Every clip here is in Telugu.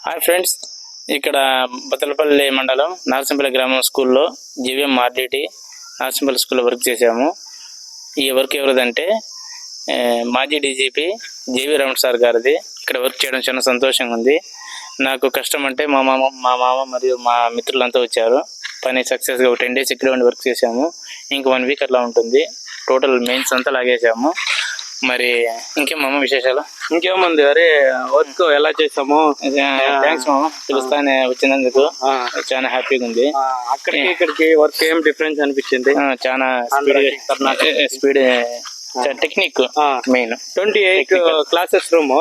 హాయ్ ఫ్రెండ్స్, ఇక్కడ బతలపల్లి మండలం నరసింపల్లి గ్రామం స్కూల్లో జీవీఎం ఆర్డిటి నరసింపల్లి స్కూల్లో వర్క్ చేశాము. ఈ వర్క్ ఎవరిదంటే మాజీ డీజీపీ జేవీ రమణ సార్ గారిది. ఇక్కడ వర్క్ చేయడం చాలా సంతోషంగా ఉంది. నాకు కష్టం అంటే మా మామ మరియు మా మిత్రులంతా వచ్చారు. పని సక్సెస్గా 10 days ఇక్కడ ఉండి వర్క్ చేశాము. ఇంక 1 week అట్లా ఉంటుంది. టోటల్ మెయిన్స్ అంతా లాగేసాము. మరి ఇంకేమమ్మ విశేషాలు? ఇంకేముంది, అరే వర్క్ ఎలా చేసాము. థ్యాంక్స్ మామ, పిలుస్తానే వచ్చినందుకు చాలా హ్యాపీగా ఉంది. అక్కడికి ఇక్కడికి వర్క్ ఏం డిఫరెన్స్ అనిపించింది? చాలా speed technique main. 28 classes room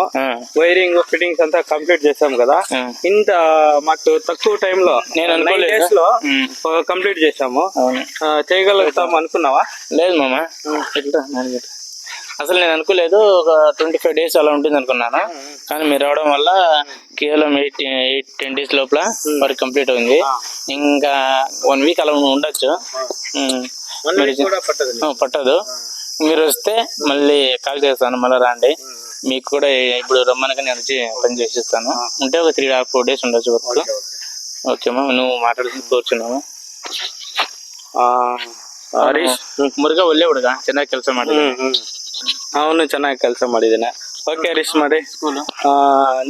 wiring fittings అంతా కంప్లీట్ చేసాం కదా. ఇంత మాకు తక్కువ టైంలో నేను 9 days లో కంప్లీట్ చేసాము. చేయగలుగుతాం అనుకున్నావా? లేదు మామ, అసలు నేను అనుకోలేదు. ఒక 25 days అలా ఉంటుంది అనుకున్నాను. కానీ మీరు రావడం వల్ల కేవలం 8-10 days లోపల వర్క్ కంప్లీట్ అయింది. ఇంకా 1 week అలా ఉండొచ్చు, పట్టదు. మీరు వస్తే మళ్ళీ కాల్ చేస్తాను, మళ్ళీ రండి. మీకు కూడా ఇప్పుడు రమ్మనగా నేను వచ్చి పని చేసిస్తాను. ఉంటే ఒక 3-4 days ఉండొచ్చు వర్క్. ఓకేమ్మా, నువ్వు మాట్లాడుతూ కూర్చున్నాము. ಹರೀಶ್ ಮುರುಘಾ ಒಳ್ಳೆ ಹುಡುಗ, ಚೆನ್ನಾಗಿ ಕೆಲಸ ಮಾಡಿದ್ದಾನೆ. అవును, ಚೆನ್ನಾಗಿ ಕೆಲಸ ಮಾಡಿದ್ದಾನೆ. ఓకే హరీష్, మరి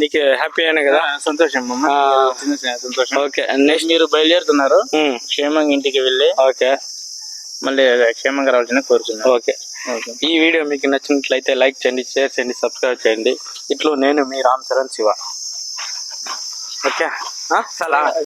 నీకు హ్యాపీ అయినా కదా? సంతోషం సంతోషం. ఓకే, నెక్స్ట్ మీరు బయలుదేరుతున్నారు, క్షేమంగా ఇంటికి వెళ్ళి ఓకే మళ్ళీ క్షేమంగా రావాల్సిన కోరుతున్నాను. ఓకే, ఈ వీడియో మీకు నచ్చినట్లయితే లైక్ చేయండి, షేర్ చేయండి, సబ్స్క్రైబ్ చేయండి. ఇట్లు నేను మీ రామ్ చరణ్ శివ. ఓకే, సలా.